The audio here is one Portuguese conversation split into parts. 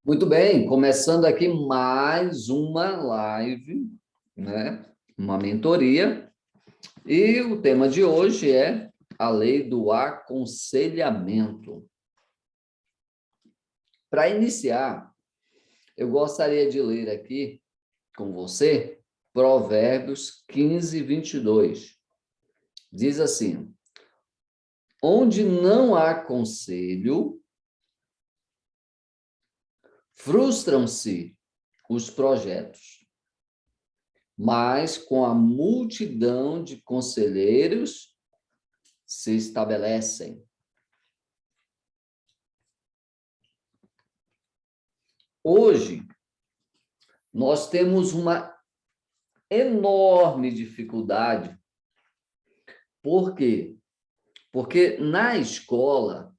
Muito bem, começando aqui mais uma live, né? Uma mentoria. E o tema de hoje é a lei do aconselhamento. Para iniciar, eu gostaria de ler aqui com você Provérbios 15:22. Diz assim: onde não há conselho, frustram-se os projetos, mas com a multidão de conselheiros se estabelecem. Hoje, nós temos uma enorme dificuldade. Por quê? Porque na escola,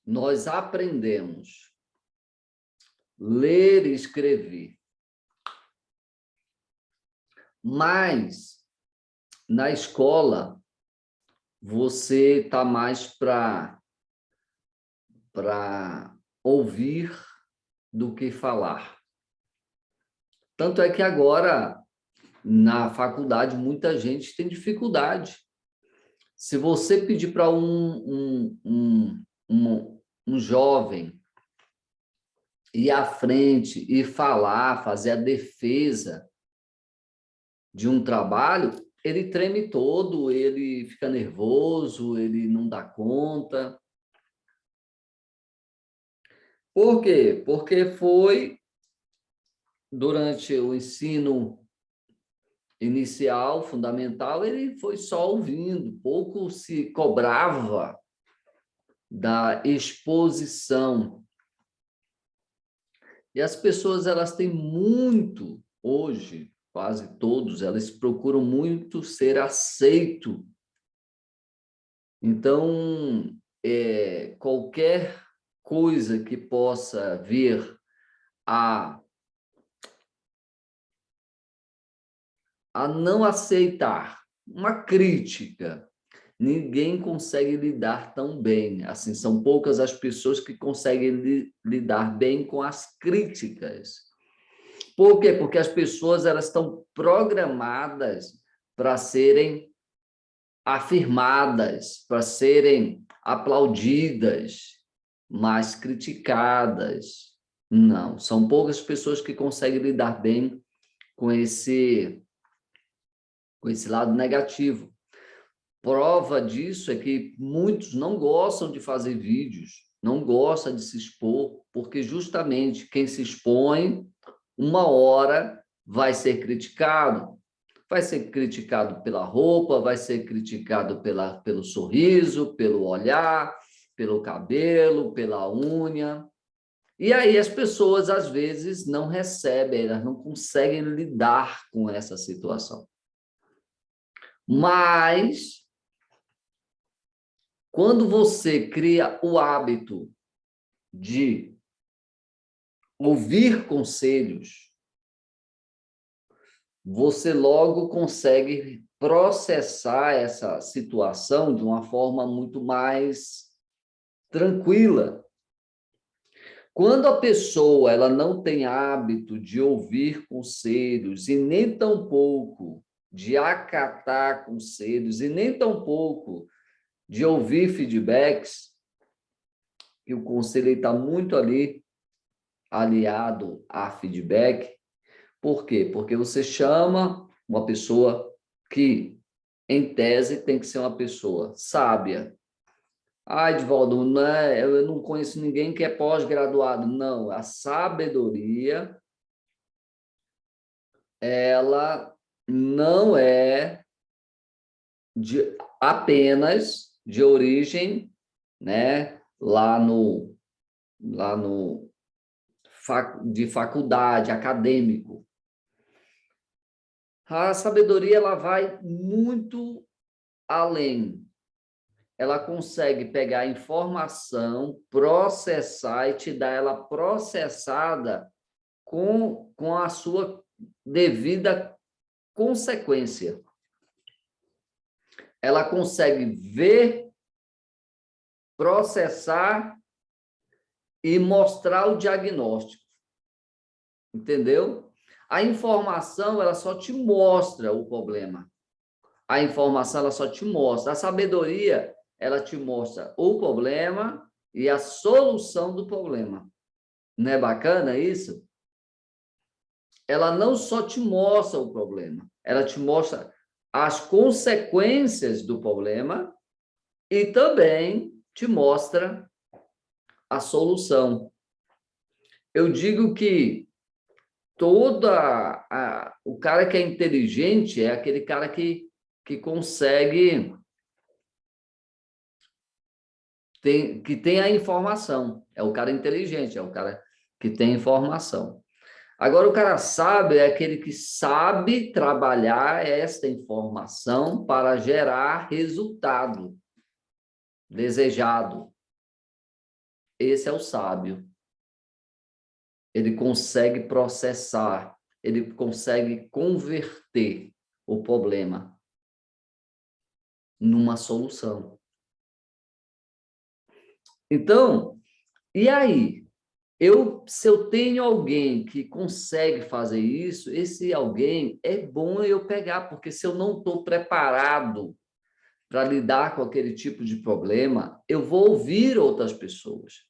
nós aprendemos ler e escrever. Mas, na escola, você está mais para ouvir do que falar. Tanto é que agora, na faculdade, muita gente tem dificuldade. Se você pedir para um jovem ir à frente e falar, fazer a defesa de um trabalho, ele treme todo, ele fica nervoso, ele não dá conta. Por quê? Porque foi durante o ensino inicial, fundamental, ele foi só ouvindo, pouco se cobrava da exposição. E as pessoas, elas têm muito, hoje, quase todos, elas procuram muito ser aceito. Então, qualquer coisa que possa vir a não aceitar uma crítica, ninguém consegue lidar tão bem. Assim, são poucas as pessoas que conseguem lidar bem com as críticas. Por quê? Porque as pessoas, elas estão programadas para serem afirmadas, para serem aplaudidas, mas criticadas. Não, são poucas pessoas que conseguem lidar bem com esse lado negativo. Prova disso é que muitos não gostam de fazer vídeos, não gostam de se expor, porque justamente quem se expõe, uma hora vai ser criticado. Vai ser criticado pela roupa, vai ser criticado pelo sorriso, pelo olhar, pelo cabelo, pela unha. E aí as pessoas, às vezes, não recebem, elas não conseguem lidar com essa situação. Mas, quando você cria o hábito de ouvir conselhos, você logo consegue processar essa situação de uma forma muito mais tranquila. Quando a pessoa ela não tem hábito de ouvir conselhos e nem tampouco de acatar conselhos e nem tampouco de ouvir feedbacks, e o conselho está muito ali aliado a feedback. Por quê? Porque você chama uma pessoa que, em tese, tem que ser uma pessoa sábia. Ah, Edvaldo, eu não conheço ninguém que é pós-graduado. Não, a sabedoria, ela não é apenas de origem, né, lá no de faculdade, acadêmico. A sabedoria, ela vai muito além. Ela consegue pegar a informação, processar e te dar ela processada com a sua devida consequência. Ela consegue ver, processar e mostrar o diagnóstico. Entendeu? A informação, ela só te mostra o problema. A informação, ela só te mostra. A sabedoria, ela te mostra o problema e a solução do problema. Não é bacana isso? Ela não só te mostra o problema, ela te mostra as consequências do problema e também te mostra a solução. Eu digo que o cara que é inteligente é aquele cara que consegue, que tem a informação. É o cara inteligente, é o cara que tem informação. Agora, o cara sábio é aquele que sabe trabalhar esta informação para gerar resultado desejado. Esse é o sábio. Ele consegue processar, ele consegue converter o problema numa solução. Então, e aí? Se eu tenho alguém que consegue fazer isso, esse alguém é bom eu pegar, porque se eu não estou preparado para lidar com aquele tipo de problema, eu vou ouvir outras pessoas.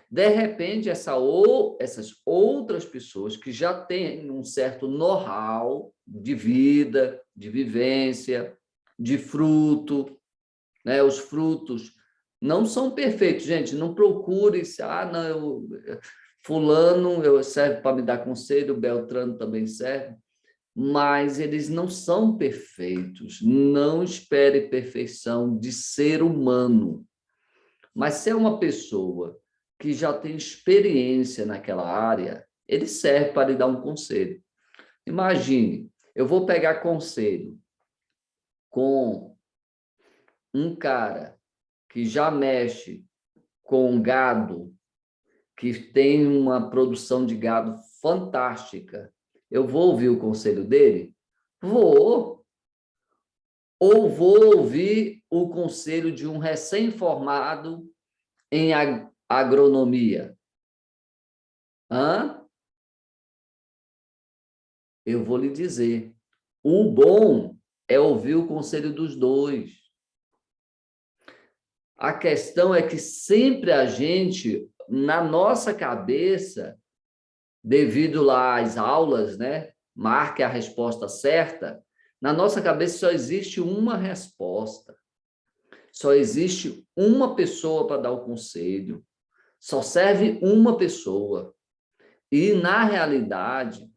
De repente, essas outras pessoas que já têm um certo know-how de vida, de vivência, de fruto, né? Os frutos não são perfeitos, gente. Não procure, não, fulano serve para me dar conselho, Beltrano também serve, mas eles não são perfeitos. Não espere perfeição de ser humano. Mas se é uma pessoa que já tem experiência naquela área, ele serve para lhe dar um conselho. Imagine, eu vou pegar conselho com um cara que já mexe com gado, que tem uma produção de gado fantástica. Eu vou ouvir o conselho dele? Vou. Ou vou ouvir o conselho de um recém-formado em agronomia? Hã? Eu vou lhe dizer. O bom é ouvir o conselho dos dois. A questão é que sempre a gente, na nossa cabeça, devido lá às aulas, né? Marque a resposta certa. Na nossa cabeça só existe uma resposta. Só existe uma pessoa para dar o conselho. Só serve uma pessoa. E, na realidade,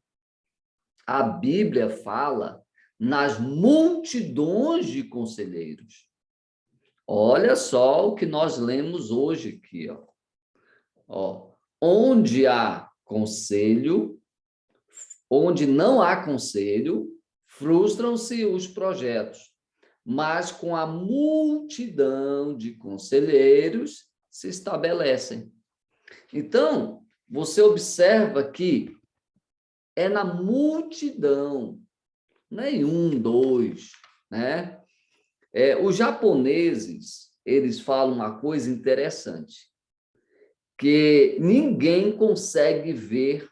a Bíblia fala nas multidões de conselheiros. Olha só o que nós lemos hoje aqui, ó. Onde há conselho, onde não há conselho, frustram-se os projetos, mas com a multidão de conselheiros se estabelecem. Então, você observa que é na multidão, não é em um, dois, né? Os japoneses, eles falam uma coisa interessante, que ninguém consegue ver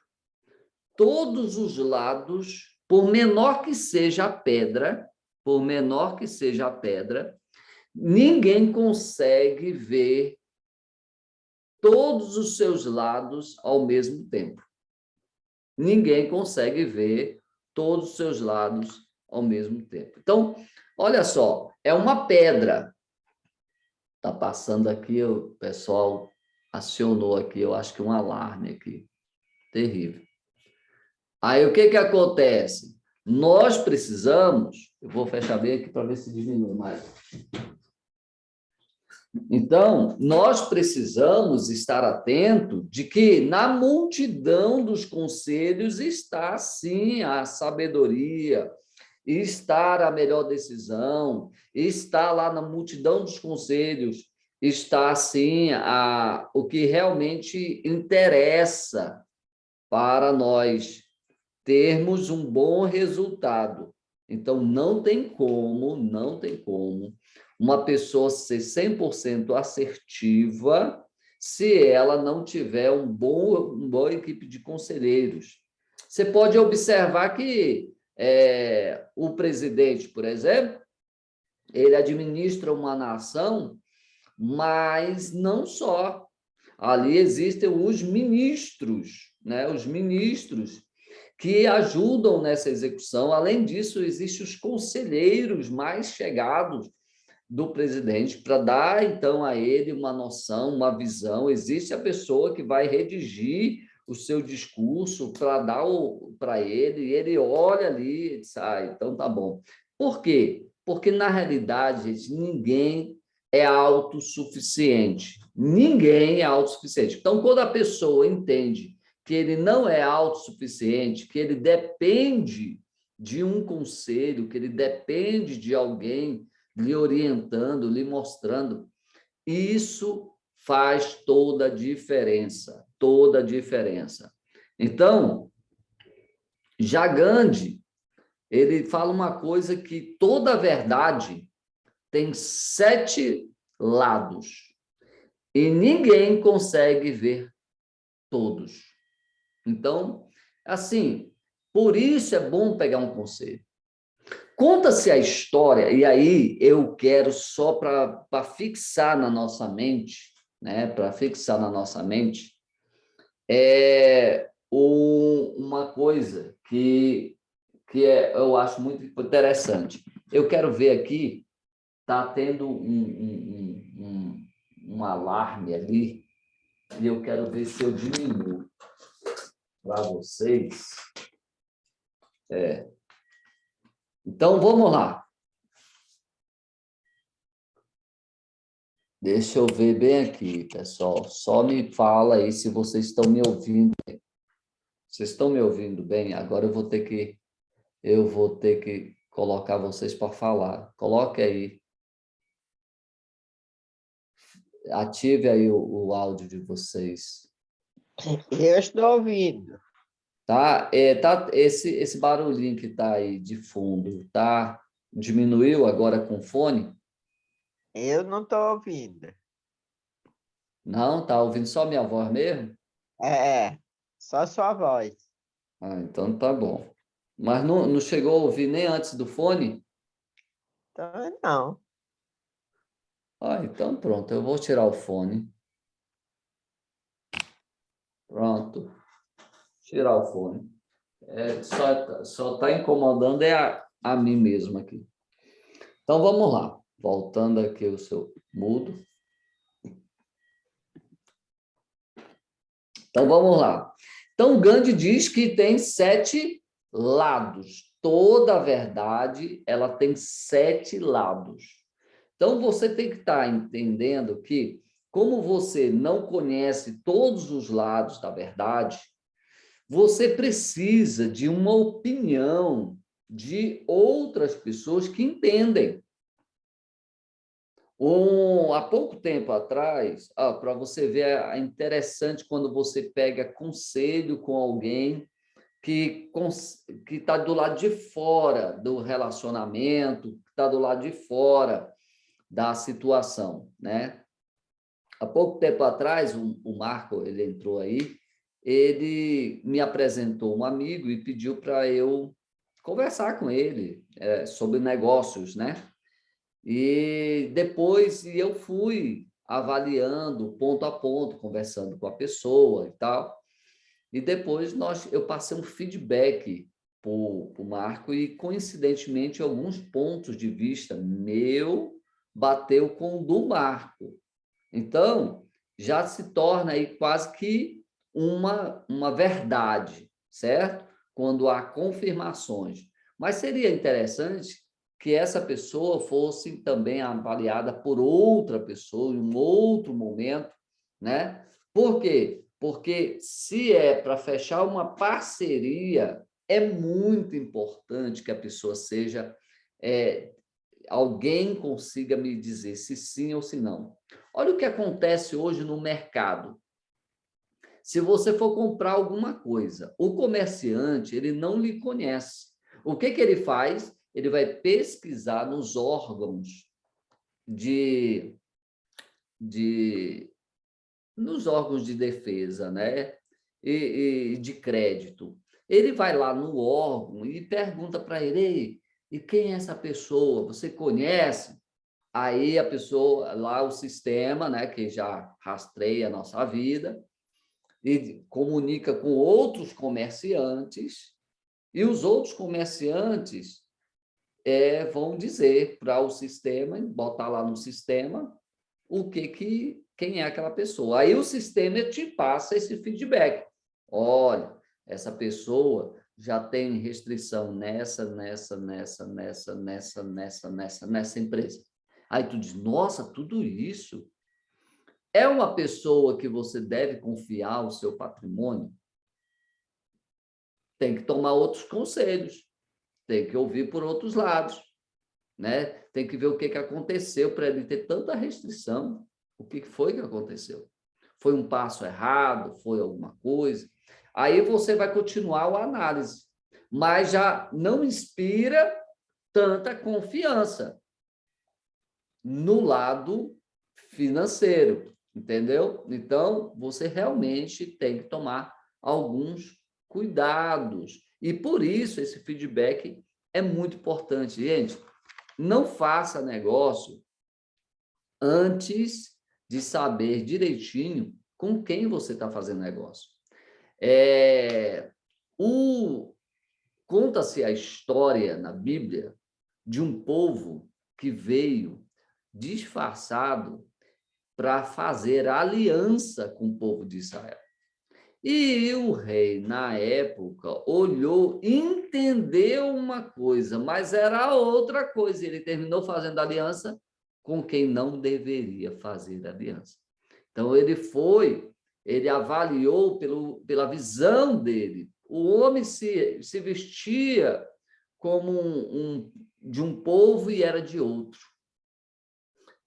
todos os lados, por menor que seja a pedra, por menor que seja a pedra, ninguém consegue ver todos os seus lados ao mesmo tempo. Ninguém consegue ver todos os seus lados ao mesmo tempo. Então, olha só, é uma pedra. Está passando aqui, o pessoal acionou aqui, eu acho que um alarme aqui. Terrível. Aí, o que acontece? Nós precisamos... Eu vou fechar bem aqui para ver se diminui mais. Então, nós precisamos estar atento de que na multidão dos conselhos está, sim, a sabedoria, está a melhor decisão, está lá na multidão dos conselhos, está, sim, o que realmente interessa para nós termos um bom resultado. Então, não tem como uma pessoa ser 100% assertiva se ela não tiver uma boa equipe de conselheiros. Você pode observar que o presidente, por exemplo, ele administra uma nação, mas não só. Ali existem os ministros, né? Os ministros que ajudam nessa execução. Além disso, existem os conselheiros mais chegados do presidente para dar, então, a ele uma noção, uma visão. Existe a pessoa que vai redigir o seu discurso para dar para ele, e ele olha ali e diz, então tá bom. Por quê? Porque, na realidade, gente, ninguém é autossuficiente. Ninguém é autossuficiente. Então, quando a pessoa entende que ele não é autossuficiente, que ele depende de um conselho, que ele depende de alguém lhe orientando, lhe mostrando, isso faz toda a diferença, toda a diferença. Então, já Gandhi, ele fala uma coisa que toda verdade tem 7 lados e ninguém consegue ver todos. Então, assim, por isso é bom pegar um conselho. Conta-se a história, e aí eu quero só para fixar na nossa mente, né? Para fixar na nossa mente, uma coisa eu acho muito interessante. Eu quero ver aqui, está tendo um alarme ali, e eu quero ver se eu diminuo para vocês. Então, vamos lá. Deixa eu ver bem aqui, pessoal. Só me fala aí se vocês estão me ouvindo. Vocês estão me ouvindo bem? Agora eu vou ter que colocar vocês para falar. Coloque aí. Ative aí o áudio de vocês. Eu estou ouvindo. Tá? Esse barulhinho que está aí de fundo, tá? Diminuiu agora com fone? Eu não estou ouvindo. Não, tá ouvindo só minha voz mesmo? Só sua voz. Então tá bom. Mas não chegou a ouvir nem antes do fone? Então, não. Então pronto, eu vou tirar o fone. Pronto, tirar o fone. Só está incomodando a mim mesmo aqui. Então vamos lá. Voltando aqui o seu mudo. Então vamos lá. Então Gandhi diz que tem 7 lados. Toda a verdade, ela tem 7 lados. Então você tem que estar entendendo que, como você não conhece todos os lados da verdade, você precisa de uma opinião de outras pessoas que entendem. Há pouco tempo atrás, para você ver, é interessante quando você pega conselho com alguém que está do lado de fora do relacionamento, que está do lado de fora da situação, né? Há pouco tempo atrás, o Marco, ele entrou aí, ele me apresentou um amigo e pediu para eu conversar com ele sobre negócios, né? E depois eu fui avaliando ponto a ponto, conversando com a pessoa e tal. E depois eu passei um feedback para o Marco e, coincidentemente, alguns pontos de vista meu bateu com o do Marco. Então, já se torna aí quase que uma verdade, certo? Quando há confirmações. Mas seria interessante que essa pessoa fosse também avaliada por outra pessoa, em um outro momento, né? Por quê? Porque se é para fechar uma parceria, é muito importante que a pessoa seja alguém consiga me dizer se sim ou se não. Olha o que acontece hoje no mercado. Se você for comprar alguma coisa, o comerciante, ele não lhe conhece. O que ele faz? Ele vai pesquisar nos órgãos de, nos órgãos de defesa, né? E de crédito. Ele vai lá no órgão e pergunta para ele: "Ei, e quem é essa pessoa? Você conhece?" Aí a pessoa, lá o sistema, né, que já rastreia a nossa vida, e comunica com outros comerciantes, e os outros comerciantes vão dizer para o sistema, botar lá no sistema, quem é aquela pessoa. Aí o sistema te passa esse feedback. Olha, essa pessoa já tem restrição nessa empresa. Aí tu diz: nossa, tudo isso? É uma pessoa que você deve confiar o seu patrimônio? Tem que tomar outros conselhos, tem que ouvir por outros lados, né? Tem que ver o que aconteceu para ele ter tanta restrição. O que foi que aconteceu? Foi um passo errado? Foi alguma coisa? Aí você vai continuar a análise, mas já não inspira tanta confiança no lado financeiro, entendeu? Então, você realmente tem que tomar alguns cuidados. E por isso esse feedback é muito importante. Gente, não faça negócio antes de saber direitinho com quem você está fazendo negócio. Conta-se a história na Bíblia de um povo que veio disfarçado para fazer aliança com o povo de Israel. E o rei, na época, olhou, entendeu uma coisa, mas era outra coisa. Ele terminou fazendo aliança com quem não deveria fazer aliança. Então, ele avaliou pela visão dele. O homem se vestia como de um povo e era de outro.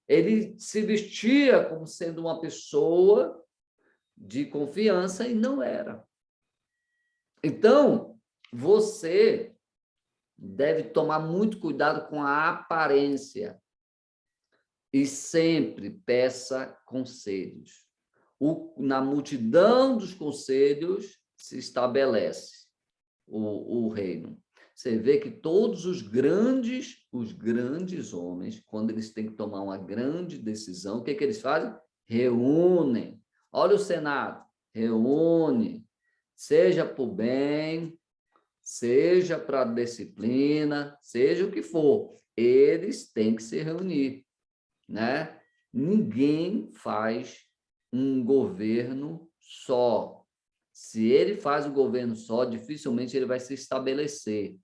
Ele se vestia como sendo uma pessoa de confiança e não era. Então, você deve tomar muito cuidado com a aparência e sempre peça conselhos. Na multidão dos conselhos se estabelece o reino. Você vê que todos os grandes homens, quando eles têm que tomar uma grande decisão, o que eles fazem? Reúnem. Olha o Senado, reúne, seja para o bem, seja para a disciplina, seja o que for, eles têm que se reunir, né? Ninguém faz um governo só. Se ele faz o governo só, dificilmente ele vai se estabelecer.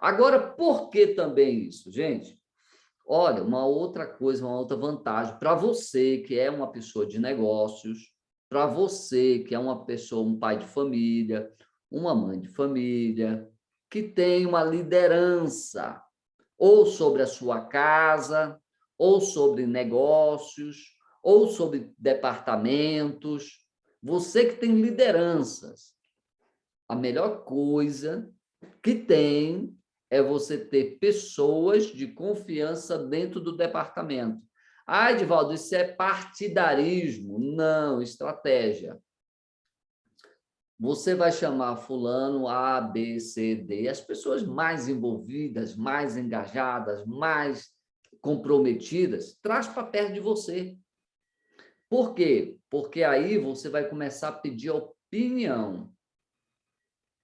Agora, por que também isso, gente? Olha, uma outra coisa, uma outra vantagem para você que é uma pessoa de negócios, para você que é uma pessoa, um pai de família, uma mãe de família, que tem uma liderança, ou sobre a sua casa, ou sobre negócios, ou sobre departamentos. Você que tem lideranças, a melhor coisa que tem é você ter pessoas de confiança dentro do departamento. Ah, Edivaldo, isso é partidarismo. Não, estratégia. Você vai chamar fulano A, B, C, D, as pessoas mais envolvidas, mais engajadas, mais comprometidas, traz para perto de você. Por quê? Porque aí você vai começar a pedir opinião.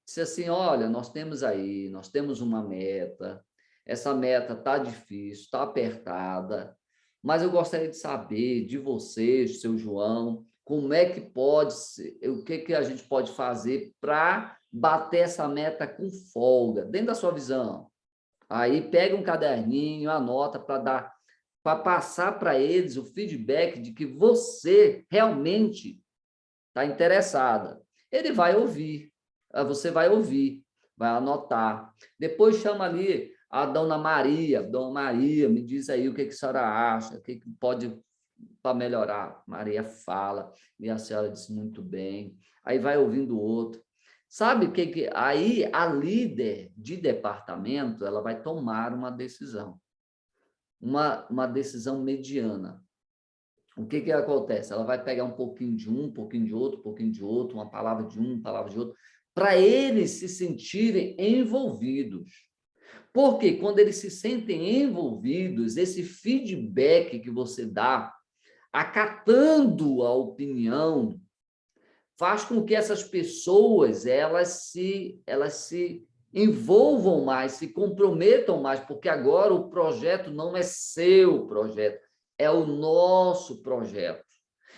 Se assim, olha, nós temos uma meta, essa meta está difícil, está apertada, mas eu gostaria de saber de vocês, seu João, como é que pode ser, o que a gente pode fazer para bater essa meta com folga, dentro da sua visão. Aí pega um caderninho, anota para passar para eles o feedback de que você realmente está interessada. Ele vai ouvir, você vai ouvir, vai anotar. Depois chama ali a Dona Maria. Dona Maria, me diz aí o que a senhora acha, o que pode para melhorar. Maria fala, e a senhora disse muito bem. Aí vai ouvindo o outro. Sabe o que aí a líder de departamento, ela vai tomar uma decisão. Uma decisão mediana. O que acontece? Ela vai pegar um pouquinho de um pouquinho de outro, uma palavra de um, palavra de outro, para eles se sentirem envolvidos. Porque quando eles se sentem envolvidos, esse feedback que você dá, acatando a opinião, faz com que essas pessoas elas se envolvam mais, se comprometam mais, porque agora o projeto não é seu projeto, é o nosso projeto.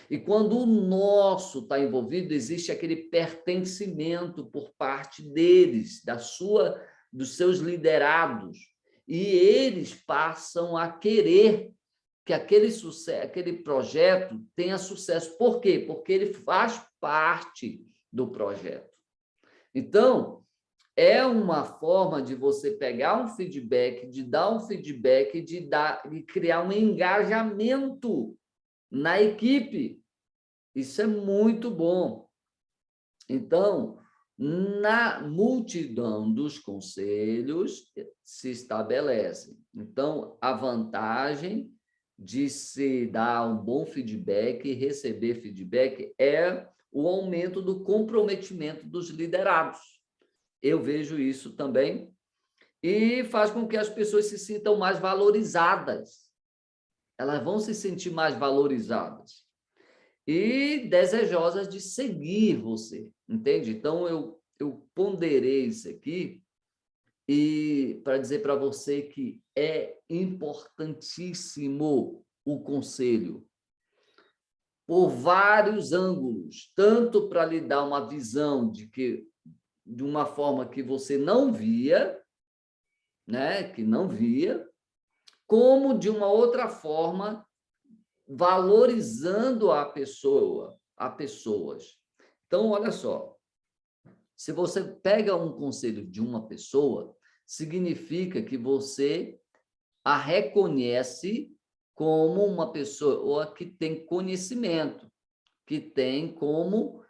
E quando o nosso está envolvido, existe aquele pertencimento por parte deles, dos seus liderados, e eles passam a querer que aquele projeto tenha sucesso. Por quê? Porque ele faz parte do projeto. Então, é uma forma de você pegar um feedback, de dar um feedback, de criar um engajamento na equipe. Isso é muito bom. Então, na multidão dos conselhos se estabelece. Então, a vantagem de se dar um bom feedback e receber feedback é o aumento do comprometimento dos liderados. Eu vejo isso também e faz com que as pessoas se sintam mais valorizadas. Elas vão se sentir mais valorizadas e desejosas de seguir você, entende? Então, eu ponderei isso aqui e para dizer para você que é importantíssimo o conselho, por vários ângulos, tanto para lhe dar uma visão de uma forma que você não via, né, que não via, como de uma outra forma, valorizando a pessoas. Então, olha só, se você pega um conselho de uma pessoa, significa que você a reconhece como uma pessoa que tem conhecimento, que tem como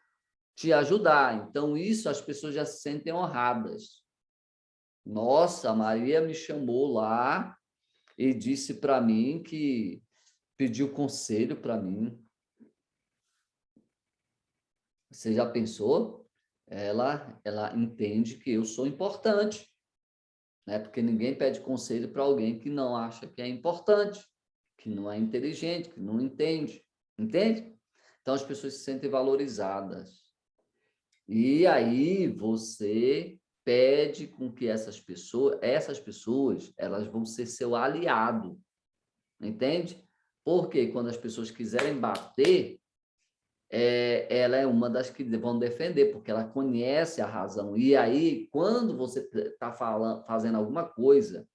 te ajudar. Então, isso as pessoas já se sentem honradas. Nossa, a Maria me chamou lá e disse para mim que pediu conselho para mim. Você já pensou? Ela entende que eu sou importante, né? Porque ninguém pede conselho para alguém que não acha que é importante, que não é inteligente, que não entende. Entende? Então, as pessoas se sentem valorizadas. E aí você pede com que essas pessoas, elas vão ser seu aliado. Entende? Porque quando as pessoas quiserem bater, ela é uma das que vão defender, porque ela conhece a razão. E aí, quando você está fazendo alguma coisa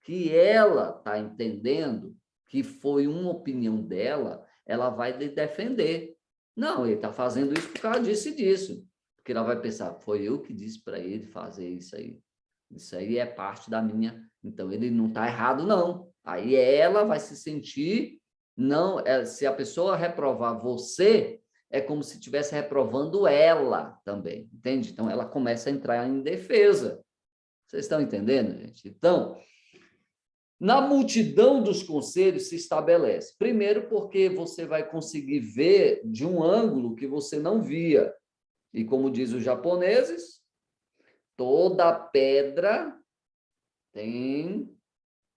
que ela está entendendo que foi uma opinião dela, ela vai defender. Não, ele está fazendo isso por causa disso e disso. Porque ela vai pensar, foi eu que disse para ele fazer isso aí. Isso aí é parte da minha... Então, ele não está errado, não. Aí ela vai se sentir... não, se a pessoa reprovar você, é como se estivesse reprovando ela também, entende? Então, ela começa a entrar em defesa. Vocês estão entendendo, gente? Então, na multidão dos conselhos se estabelece. Primeiro, porque você vai conseguir ver de um ângulo que você não via. E como diz os japoneses, toda pedra tem,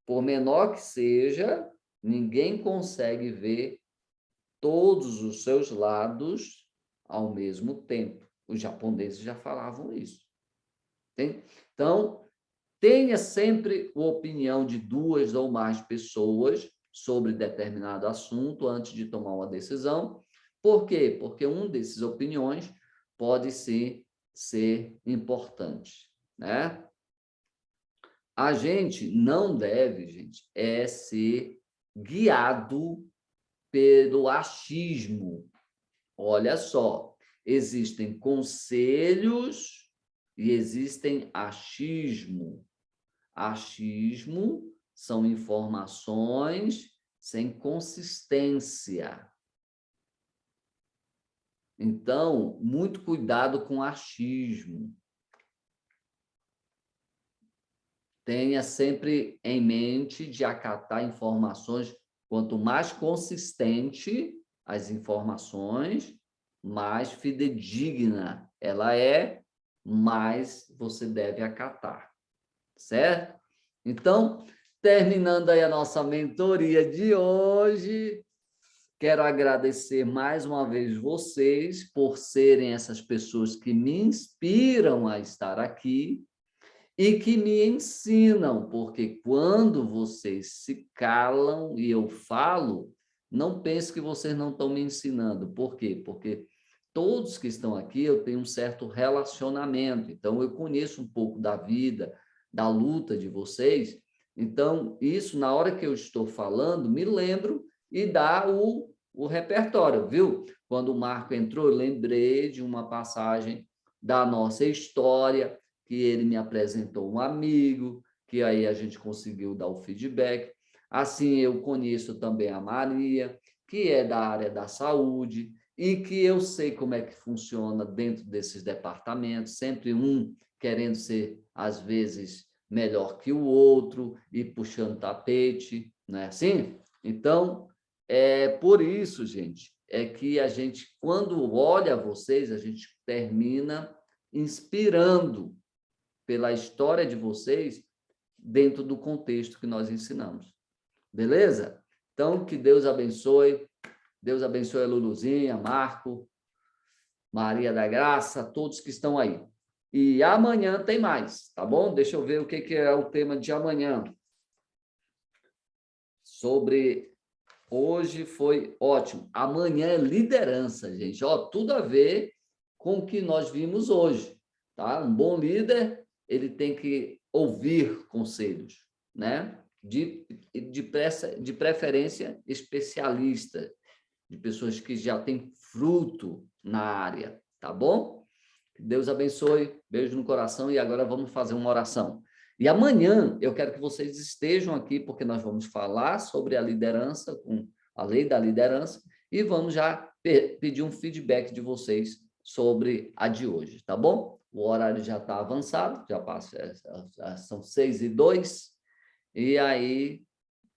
por menor que seja, ninguém consegue ver todos os seus lados ao mesmo tempo. Os japoneses já falavam isso. Tem? Então, tenha sempre a opinião de 2 ou mais pessoas sobre determinado assunto antes de tomar uma decisão. Por quê? Porque um desses opiniões pode ser importante, né? A gente não deve, gente, ser guiado pelo achismo. Olha só, existem conselhos e existem achismo. Achismo são informações sem consistência. Então, muito cuidado com achismo. Tenha sempre em mente de acatar informações. Quanto mais consistente as informações, mais fidedigna ela é mais você deve acatar, certo? Então, terminando aí a nossa mentoria de hoje, quero agradecer mais uma vez vocês por serem essas pessoas que me inspiram a estar aqui e que me ensinam, porque quando vocês se calam e eu falo, não pense que vocês não estão me ensinando. Por quê? Porque todos que estão aqui eu tenho um certo relacionamento, então eu conheço um pouco da vida, da luta de vocês. Então, isso, na hora que eu estou falando, me lembro e dá o repertório, viu? Quando o Marco entrou, eu lembrei de uma passagem da nossa história, que ele me apresentou um amigo, que aí a gente conseguiu dar o feedback. Assim, eu conheço também a Maria, que é da área da saúde, e que eu sei como é que funciona dentro desses departamentos, sempre um querendo ser, às vezes, melhor que o outro e puxando tapete, não é assim? Então, é por isso, gente, é que a gente, quando olha vocês, a gente termina inspirando pela história de vocês dentro do contexto que nós ensinamos. Beleza? Então, que Deus abençoe. Deus abençoe a Luluzinha, Marco, Maria da Graça, todos que estão aí. E amanhã tem mais, tá bom? Deixa eu ver o que é o tema de amanhã. Sobre... Hoje foi ótimo. Amanhã é liderança, gente. Ó, tudo a ver com o que nós vimos hoje, tá? Um bom líder, ele tem que ouvir conselhos, né? De preferência especialista, de pessoas que já têm fruto na área, tá bom? Deus abençoe, beijo no coração e agora vamos fazer uma oração. E amanhã eu quero que vocês estejam aqui, porque nós vamos falar sobre a liderança, com a lei da liderança, e vamos já pedir um feedback de vocês sobre a de hoje, tá bom? O horário já está avançado, já passa, são 6h02, e aí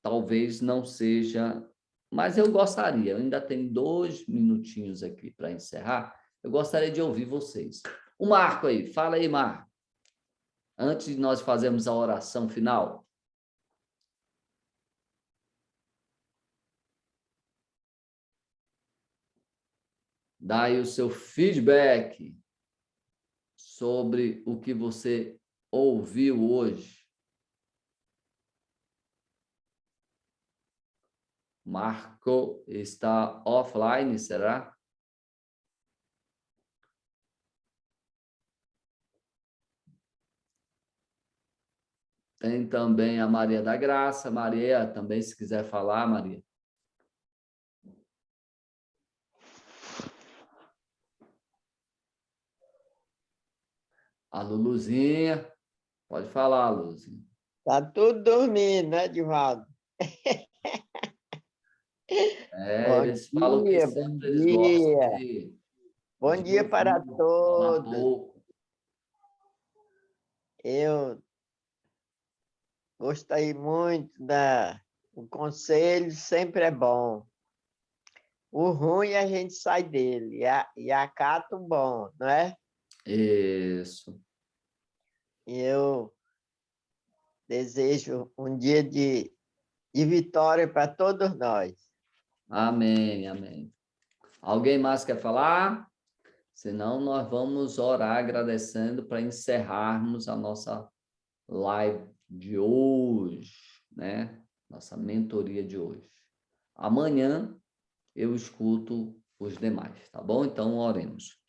talvez não seja, mas eu gostaria, eu ainda tenho 2 minutinhos aqui para encerrar, eu gostaria de ouvir vocês. O Marco aí, fala aí, Marco. Antes de nós fazermos a oração final. Dá aí o seu feedback sobre o que você ouviu hoje. Marco está offline, será? Tem também a Maria da Graça. Maria, também, se quiser falar, Maria. A Luluzinha. Pode falar, Luluzinha. Tá tudo dormindo, né, Divaldo? Bom Eles falam que dia, bom sempre eles gostam dia. Bom de dia para ouvir, falar todos. pouco. Eu gostei muito o conselho sempre é bom. O ruim a gente sai dele e acata o bom, não é? Isso. Eu desejo um dia de vitória para todos nós. Amém, amém. Alguém mais quer falar? Senão, nós vamos orar agradecendo para encerrarmos a nossa live de hoje, né? Nossa mentoria de hoje. Amanhã eu escuto os demais, tá bom? Então, oremos.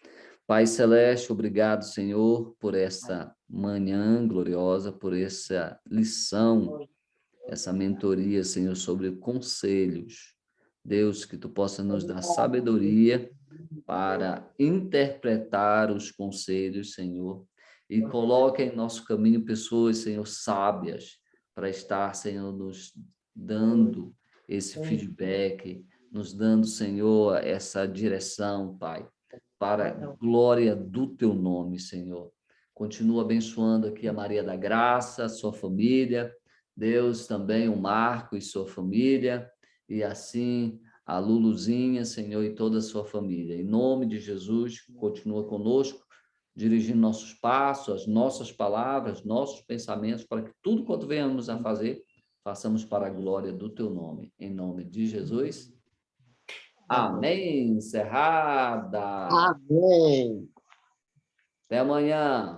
Pai Celeste, obrigado, Senhor, por essa manhã gloriosa, por essa lição, essa mentoria, Senhor, sobre conselhos. Deus, que Tu possa nos dar sabedoria para interpretar os conselhos, Senhor, e coloque em nosso caminho pessoas, Senhor, sábias, para estar, Senhor, nos dando esse feedback, nos dando, Senhor, essa direção, Pai, para a glória do Teu nome, Senhor. Continua abençoando aqui a Maria da Graça, sua família, Deus também, o Marco e sua família, e assim a Luluzinha, Senhor, e toda a sua família. Em nome de Jesus, continua conosco, dirigindo nossos passos, as nossas palavras, nossos pensamentos, para que tudo quanto venhamos a fazer, façamos para a glória do teu nome. Em nome de Jesus. Amém. Encerrada. Amém. Até amanhã.